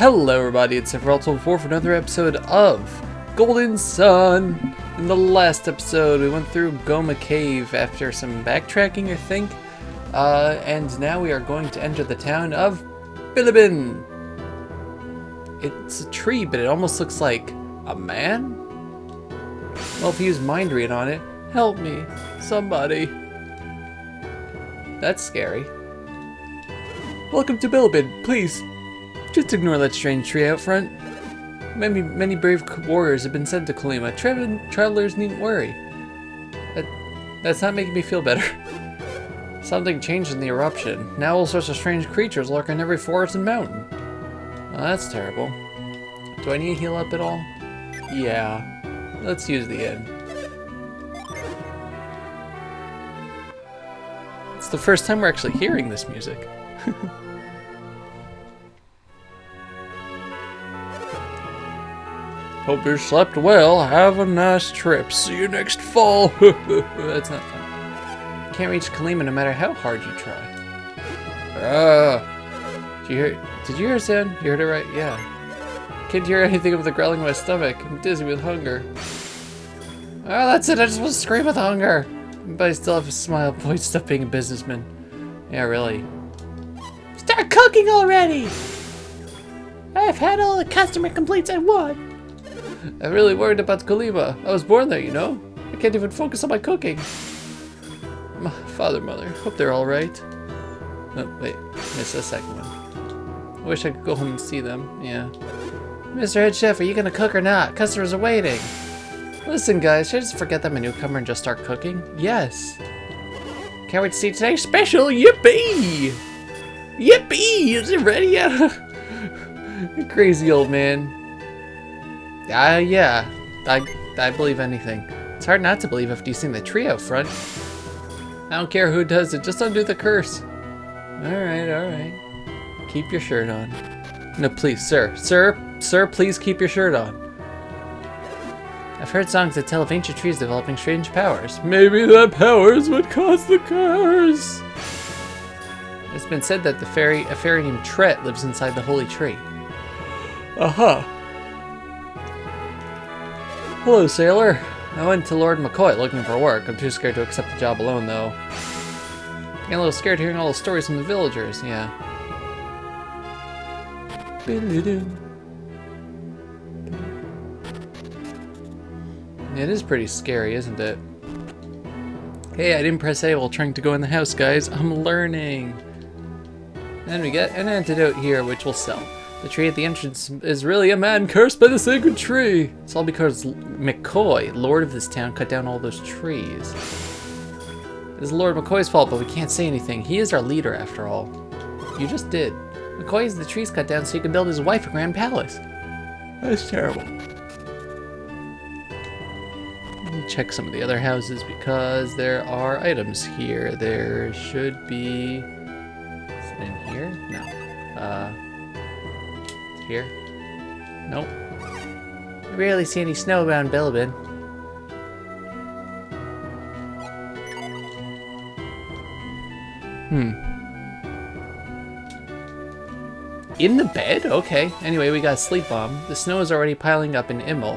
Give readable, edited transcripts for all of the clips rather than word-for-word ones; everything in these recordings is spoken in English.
Hello everybody, it's Sephiroth for another episode of Golden Sun. In the last episode, we went through Goma Cave after some backtracking, I think. And now we are going to enter the town of Bilibin. It's a tree, but it almost looks like a man? Well, if you use Mind Read on it, help me, somebody. That's scary. Welcome to Bilibin, please. Just ignore that strange tree out front. Many brave warriors have been sent to Kalima. Travelers needn't worry. That's not making me feel better. Something changed in the eruption. Now all sorts of strange creatures lurk in every forest and mountain. Oh, that's terrible. Do I need to heal up at all? Yeah. Let's use the inn. It's the first time we're actually hearing this music. Hope you slept well. Have a nice trip. See you next fall. That's not fun. Can't reach Kalima no matter how hard you try. Did you hear a sound? You heard it right? Yeah. Can't hear anything of the growling in my stomach. I'm dizzy with hunger. Oh, that's it. I just want to scream with hunger. But I still have a smile. Boy, stop being a businessman. Yeah, really. Start cooking already! I've had all the customer complaints I want. I'm really worried about Kalima. I was born there, you know? I can't even focus on my cooking. Father, mother, hope they're alright. Oh, wait, missed the second one. I wish I could go home and see them, yeah. Mr. Head Chef, are you gonna cook or not? Customers are waiting. Listen, guys, should I just forget that I'm a newcomer and just start cooking? Yes. Can't wait to see today's special. Yippee! Yippee! Is it ready yet? Crazy old man. Yeah. I believe anything. It's hard not to believe after you seen the tree out front. I don't care who does it, just undo the curse. Alright. Keep your shirt on. No, please, sir, please keep your shirt on. I've heard songs that tell of ancient trees developing strange powers. Maybe that power is what caused the curse. It's been said that a fairy named Tret lives inside the holy tree. Aha. Hello, sailor. I went to Lord McCoy looking for work. I'm too scared to accept the job alone, though. Getting a little scared hearing all the stories from the villagers, yeah. It is pretty scary, isn't it? Hey, I didn't press A while trying to go in the house, guys. I'm learning. And then we get an antidote here, which we'll sell. The tree at the entrance is really a man cursed by the sacred tree. It's all because McCoy, lord of this town, cut down all those trees. It's Lord McCoy's fault, but we can't say anything. He is our leader, after all. You just did. McCoy has the trees cut down so he can build his wife a grand palace. That's terrible. Check some of the other houses because there are items here. There should be... Is it in here? No. Here? Nope. I rarely see any snow around Bilibin. In the bed? Okay. Anyway, we got a sleep bomb. The snow is already piling up in Immel.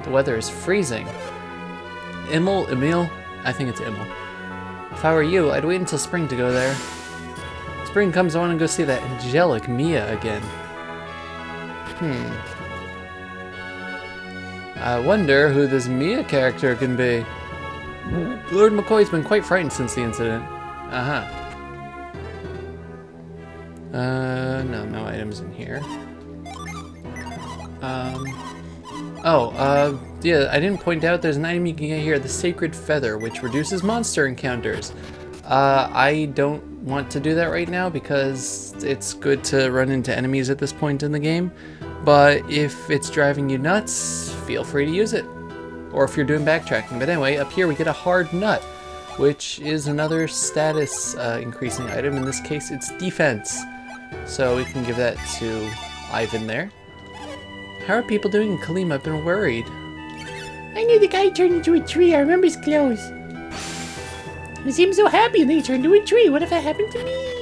The weather is freezing. Emil? I think it's Immel. If I were you, I'd wait until spring to go there. Spring comes, I want to go see that angelic Mia again. I wonder who this Mia character can be. Lord McCoy's been quite frightened since the incident. No items in here. Yeah, I didn't point out there's an item you can get here, the Sacred Feather, which reduces monster encounters. I don't want to do that right now because it's good to run into enemies at this point in the game. But if it's driving you nuts, feel free to use it. Or if you're doing backtracking. But anyway, up here we get a hard nut, which is another status increasing item. In this case, it's defense. So we can give that to Ivan there. How are people doing in Kalima? I've been worried. I knew the guy turned into a tree. I remember his clothes. He seemed so happy and then he turned into a tree. What if that happened to me?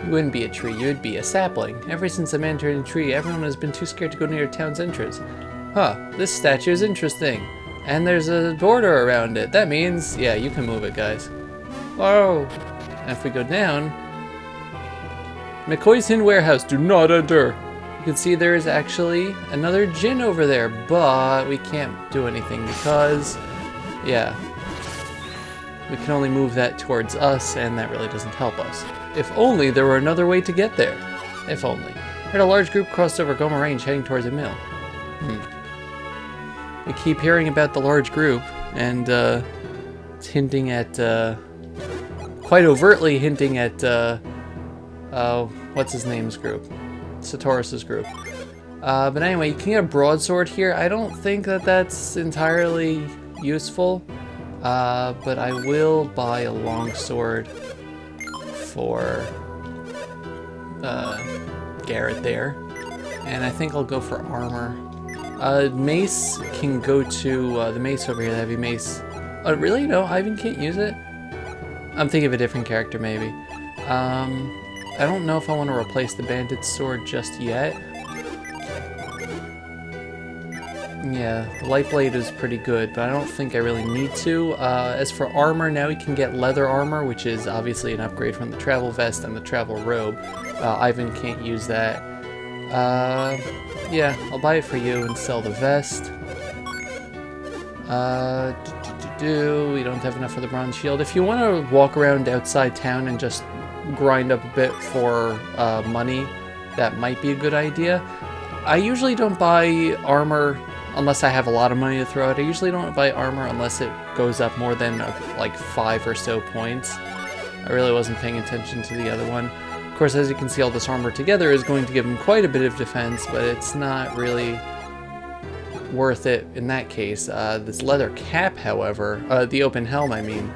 You wouldn't be a tree, you would be a sapling. Ever since I entered a tree, everyone has been too scared to go near town's entrance. Huh, this statue is interesting. And there's a border around it. That means, yeah, you can move it, guys. Whoa! And if we go down, McCoy's Hidden Warehouse, do not enter. You can see there is actually another Djinn over there, but we can't do anything because, yeah, we can only move that towards us, and that really doesn't help us. If only there were another way to get there. If only. Heard a large group crossed over Goma Range heading towards a mill. We keep hearing about the large group, and it's hinting at, quite overtly hinting at, what's his name's group? Satoris's group. But anyway, you can get a broadsword here. I don't think that that's entirely useful, but I will buy a longsword for Garrett there, and I think I'll go for armor. Mace can go to the mace over here, the heavy mace. Oh, really? No, Ivan can't use it? I'm thinking of a different character, maybe. I don't know if I want to replace the bandit's sword just yet. Yeah, the light blade is pretty good, but I don't think I really need to. As for armor, now we can get leather armor, which is obviously an upgrade from the travel vest and the travel robe. Ivan can't use that. Yeah, I'll buy it for you and sell the vest. We don't have enough for the bronze shield. If you want to walk around outside town and just grind up a bit for money, that might be a good idea. I usually don't buy armor unless I have a lot of money to throw out. I usually don't buy armor unless it goes up more than like 5 or so points. I really wasn't paying attention to the other one. Of course, as you can see, all this armor together is going to give him quite a bit of defense, but it's not really worth it in that case. This leather cap, however, the open helm, I mean.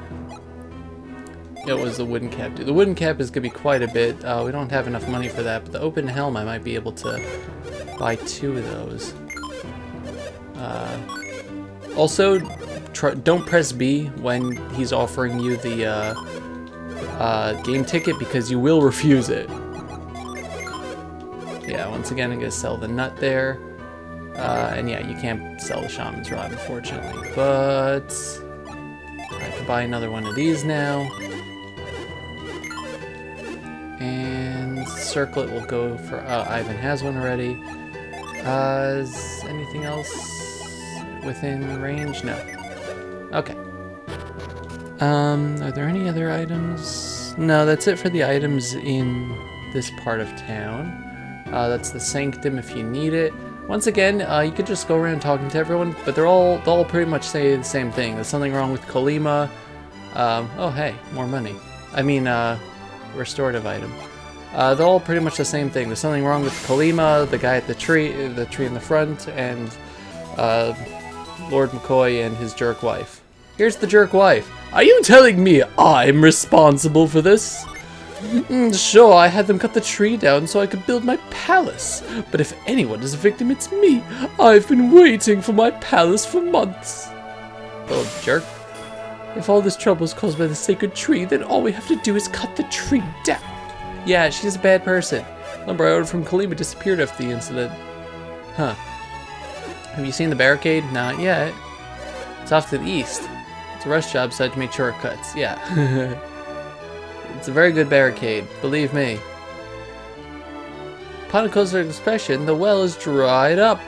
It was the wooden cap. The wooden cap is going to be quite a bit. We don't have enough money for that, but the open helm, I might be able to buy 2 of those. Also, don't press B when he's offering you the game ticket, because you will refuse it. Yeah, once again, I'm going to sell the nut there. And yeah, you can't sell the shaman's rod, unfortunately. But I can buy another one of these now. And circlet will go for... Ivan has one already. Is anything else within range? No. Okay. Are there any other items? No, that's it for the items in this part of town. That's the sanctum if you need it. Once again, you could just go around talking to everyone, but they'll all pretty much say the same thing. There's something wrong with Kolima. Oh hey, more money. I mean, restorative item. They're all pretty much the same thing. There's something wrong with Kolima, the guy at the tree in the front, and Lord McCoy and his jerk wife. Here's the jerk wife. Are you telling me I'm responsible for this? Sure, I had them cut the tree down so I could build my palace. But if anyone is a victim, it's me. I've been waiting for my palace for months. Little jerk. If all this trouble is caused by the sacred tree, then all we have to do is cut the tree down. Yeah, she's a bad person. Lumber I ordered from Kolima disappeared after the incident. Huh. Have you seen the barricade? Not yet. It's off to the east. It's a rush job, so I had to make shortcuts. Yeah. It's a very good barricade, believe me. Upon a closer inspection, the well is dried up.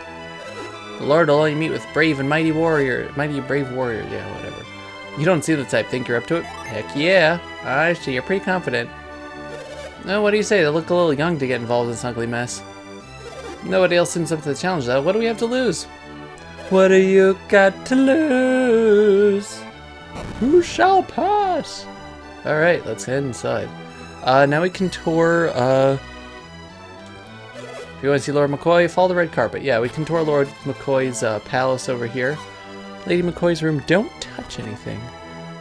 The Lord will only meet with brave and mighty brave warriors. Yeah, whatever. You don't seem the type. Think you're up to it? Heck yeah. I see. You're pretty confident. No, what do you say? They look a little young to get involved in this ugly mess. Nobody else seems up to the challenge, though. What do we have to lose? What do you got to lose? Who shall pass? Alright, let's head inside. Now we can tour, if you want to see Lord McCoy, follow the red carpet. Yeah, we can tour Lord McCoy's palace over here. Lady McCoy's room, don't touch anything.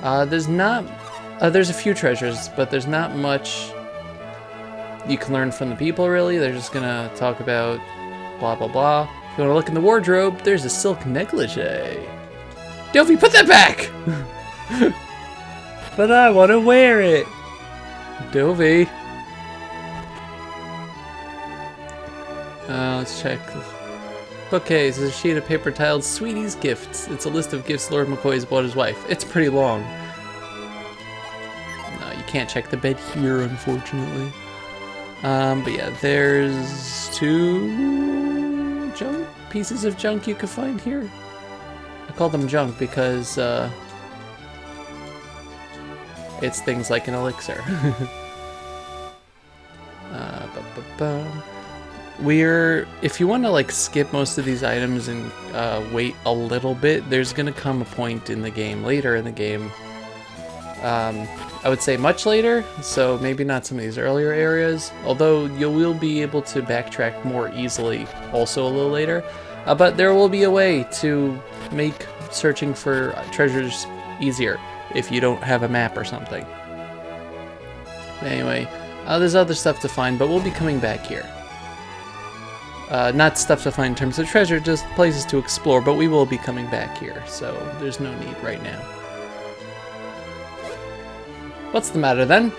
There's a few treasures, but there's not much you can learn from the people, really. They're just gonna talk about blah, blah, blah. If you want to look in the wardrobe, there's a silk negligee. Delphi, put that back! But I want to wear it. Dovey. Let's check. Bookcase is a sheet of paper titled Sweetie's Gifts. It's a list of gifts Lord McCoy has bought his wife. It's pretty long. No, you can't check the bed here, unfortunately. But yeah, there's 2 pieces of junk you can find here. I call them junk because it's things like an elixir. If you want to like skip most of these items and wait a little bit, there's gonna come a point in the game, later in the game, I would say much later, so maybe not some of these earlier areas, although you will be able to backtrack more easily also a little later, but there will be a way to make searching for treasures easier if you don't have a map or something. Anyway, there's other stuff to find, but we'll be coming back here. Not stuff to find in terms of treasure, just places to explore, but we will be coming back here, so there's no need right now. What's the matter then?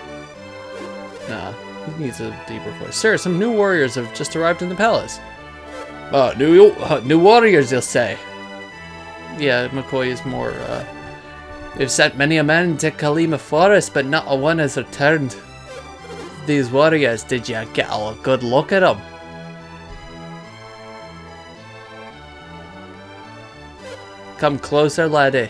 Nah, he needs a deeper voice. Sir, some new warriors have just arrived in the palace. New warriors, you'll say? Yeah, McCoy is more, they've sent many a man to Kalima Forest, but not a one has returned. These warriors, did you get a good look at them? Come closer, laddie.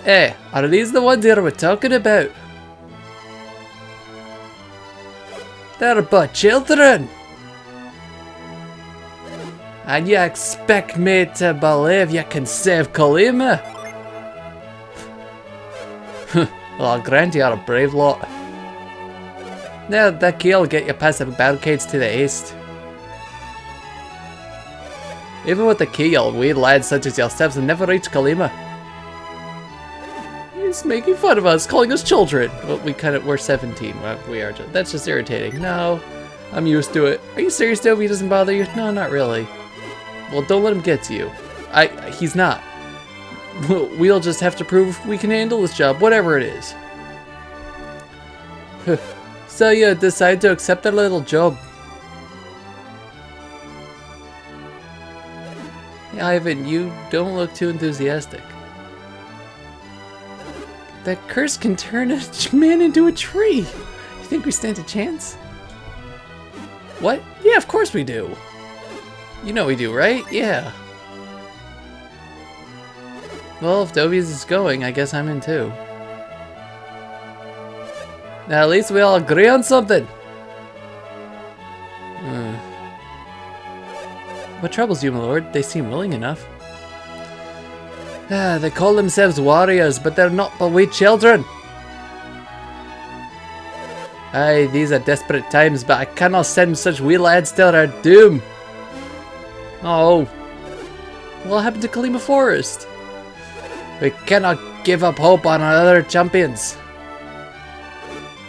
Hey, are these the ones you were talking about? They're but children! And you expect me to believe you can save Kalima? Well, I'll grant you are a brave lot. Now, that key will get you past the barricades to the east. Even with the key, we lads such as yourselves will never reach Kalima. He's making fun of us, calling us children. Well, we're 17. Well, we are. That's just irritating. No, I'm used to it. Are you serious, Dovey? He doesn't bother you? No, not really. Well, don't let him get to you. He's not. We'll just have to prove we can handle this job, whatever it is. So you decide to accept a little job. Ivan, you don't look too enthusiastic. That curse can turn a man into a tree. You think we stand a chance? What? Yeah, of course we do. You know we do, right? Yeah. Well, if Dovies is going, I guess I'm in too. Now, at least we all agree on something. What troubles you, my lord? They seem willing enough. They call themselves warriors, but they're not but wee children. Aye, these are desperate times, but I cannot send such wee lads to their doom. Oh. What happened to Kalima Forest? We cannot give up hope on our other champions.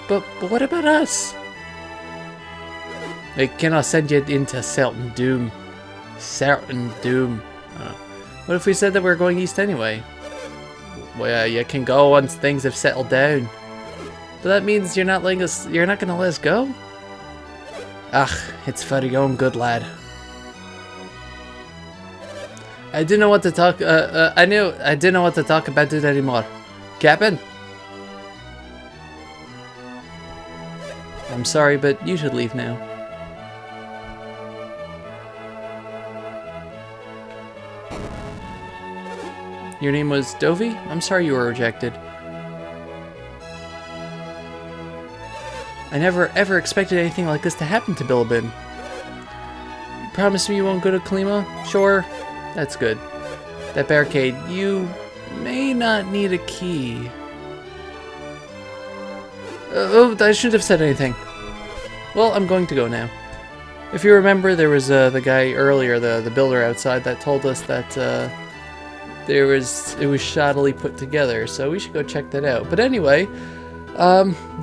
But what about us? We cannot send you into certain doom. Certain doom. What if we said that we're going east anyway? Well, you can go once things have settled down. But that means you're not letting us. You're not gonna let us go. Ugh, it's for your own good, lad. I didn't know what to talk. I didn't know what to talk about it anymore. Captain. I'm sorry, but you should leave now. Your name was Dovey? I'm sorry you were rejected. I never ever expected anything like this to happen to Bilibin. You promise me you won't go to Kalima? Sure. That's good. That barricade, you may not need a key. Oh, I shouldn't have said anything. Well, I'm going to go now. If you remember, there was the guy earlier, the builder outside, that told us that it was shoddily put together, so we should go check that out. But anyway,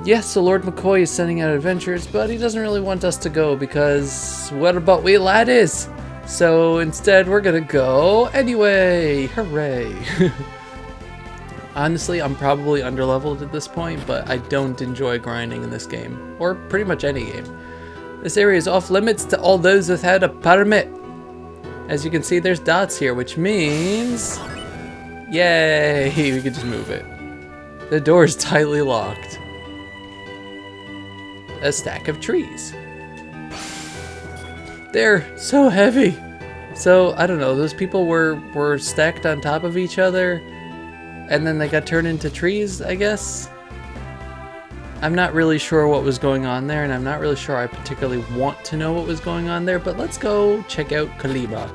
yes, so Lord McCoy is sending out adventurers, but he doesn't really want us to go because what about we lad is? So instead, we're gonna go anyway. Hooray! Honestly, I'm probably underleveled at this point, but I don't enjoy grinding in this game, or pretty much any game. This area is off limits to all those without a permit. As you can see, there's dots here, which means... Yay! We can just move it. The door is tightly locked. A stack of trees. They're so heavy. So, I don't know, those people were stacked on top of each other, and then they got turned into trees, I guess? I'm not really sure what was going on there, and I'm not really sure I particularly want to know what was going on there, but let's go check out Kaliba.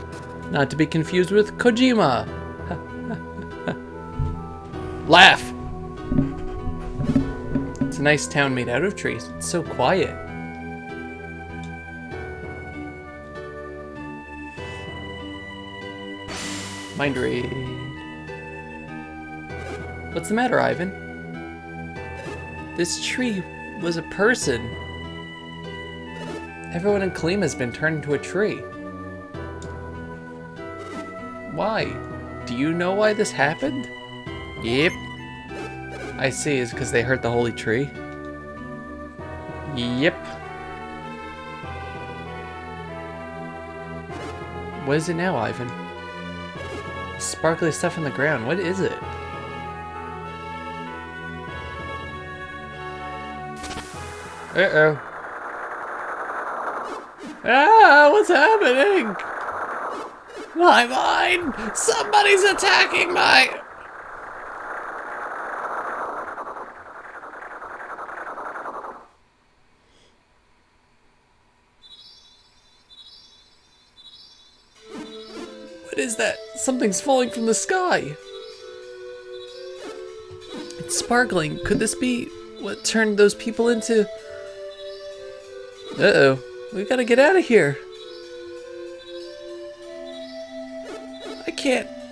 Not to be confused with Kojima. Laugh! It's a nice town made out of trees. It's so quiet. Mind read. What's the matter, Ivan? This tree was a person. Everyone in Kalima's been turned into a tree. Why? Do you know why this happened? Yep. I see, it's because they hurt the holy tree. Yep. What is it now, Ivan? Sparkly stuff on the ground. What is it? Uh-oh. Ah, what's happening? My mind! Somebody's attacking my... What is that? Something's falling from the sky. It's sparkling. Could this be what turned those people into... Uh-oh. We gotta get out of here.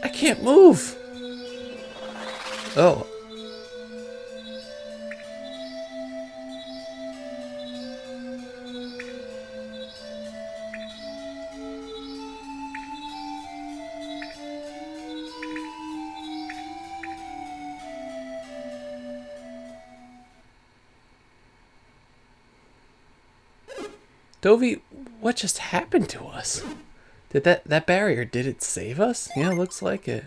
I can't move. Oh. Dovey, what just happened to us? Did that barrier, did it save us? Yeah, looks like it.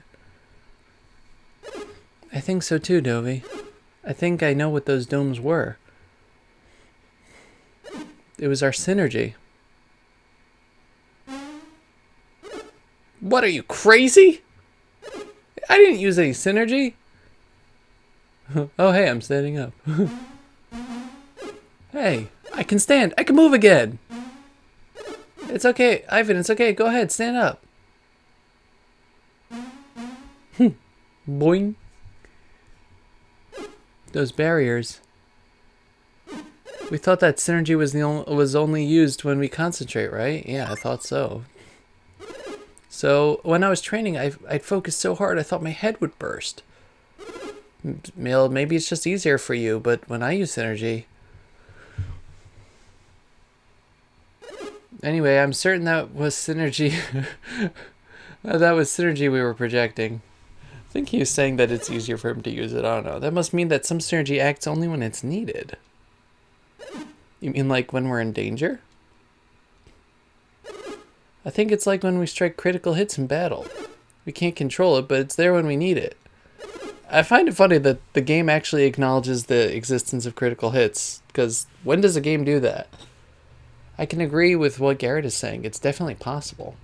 I think so too, Dovey. I think I know what those domes were. It was our synergy. What, are you crazy? I didn't use any synergy. Oh, hey, I'm standing up. Hey, I can stand. I can move again. It's okay, Ivan, it's okay. Go ahead, stand up. Boing. Those barriers. We thought that synergy was only used when we concentrate, right? Yeah, I thought so. So when I was training, I'd focus so hard I thought my head would burst. Well, maybe it's just easier for you, but when I use synergy... Anyway, I'm certain that was synergy. That was synergy we were projecting. I think he was saying that it's easier for him to use it. I don't know. That must mean that some synergy acts only when it's needed. You mean like when we're in danger? I think it's like when we strike critical hits in battle. We can't control it, but it's there when we need it. I find it funny that the game actually acknowledges the existence of critical hits, because when does a game do that? I can agree with what Garrett is saying. It's definitely possible.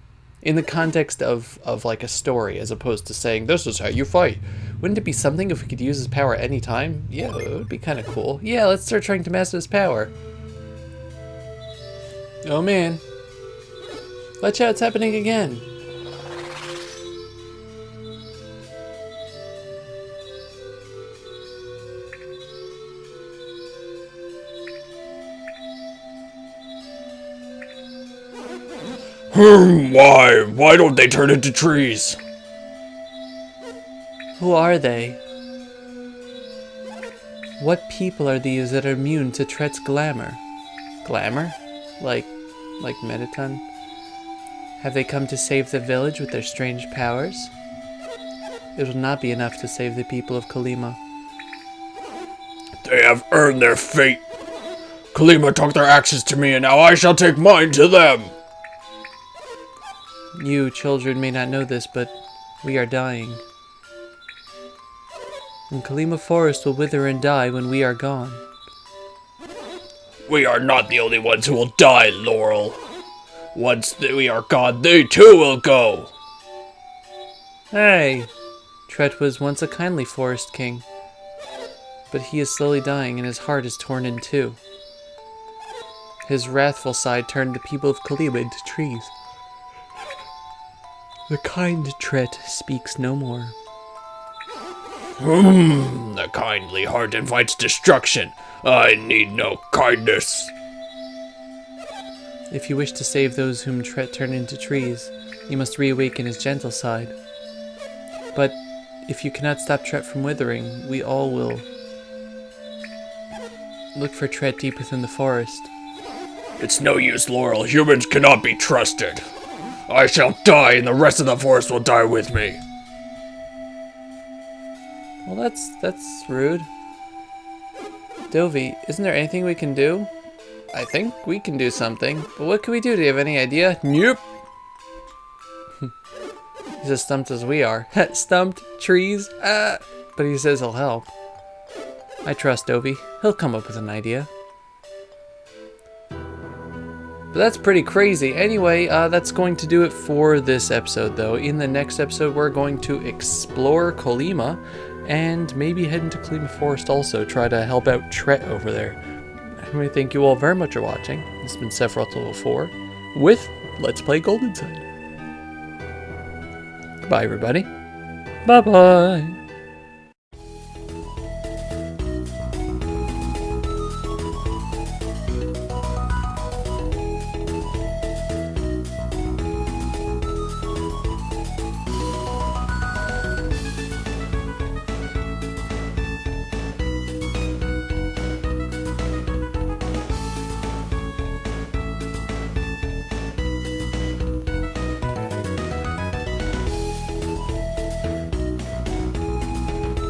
In the context of like a story, as opposed to saying, this is how you fight. Wouldn't it be something if we could use his power any time? Yeah, it would be kind of cool. Yeah, let's start trying to master his power. Oh man. Watch out, it's happening again. Why don't they turn into trees? Who are they? What people are these that are immune to Tret's glamour? Glamour? Like Metaton? Have they come to save the village with their strange powers? it will not be enough to save the people of Kalima. They have earned their fate. Kalima took their axes to me, and now I shall take mine to them. You children may not know this, but we are dying. And Kalima Forest will wither and die when we are gone. We are not the only ones who will die, Laurel. Once we are gone, they too will go. Hey! Tret was once a kindly forest king, but he is slowly dying and his heart is torn in two. His wrathful side turned the people of Kalima into trees. The kind Tret speaks no more. The kindly heart invites destruction. I need no kindness. If you wish to save those whom Tret turned into trees, you must reawaken his gentle side. But if you cannot stop Tret from withering, we all will. Look for Tret deep within the forest. It's no use, Laurel. Humans cannot be trusted. I shall die, and the rest of the forest will die with me. Well, that's rude. Dovey, isn't there anything we can do? I think we can do something, but what can we do? Do you have any idea? Nope. He's as stumped as we are. Stumped? Trees? But he says he'll help. I trust Dovey. He'll come up with an idea. But that's pretty crazy. Anyway, that's going to do it for this episode, though. In the next episode, we're going to explore Kalima and maybe head into Kalima Forest also. Try to help out Tret over there. Anyway, thank you all very much for watching. This has been Sephiroth Level 4 with Let's Play Golden Sun. Goodbye, everybody. Bye-bye.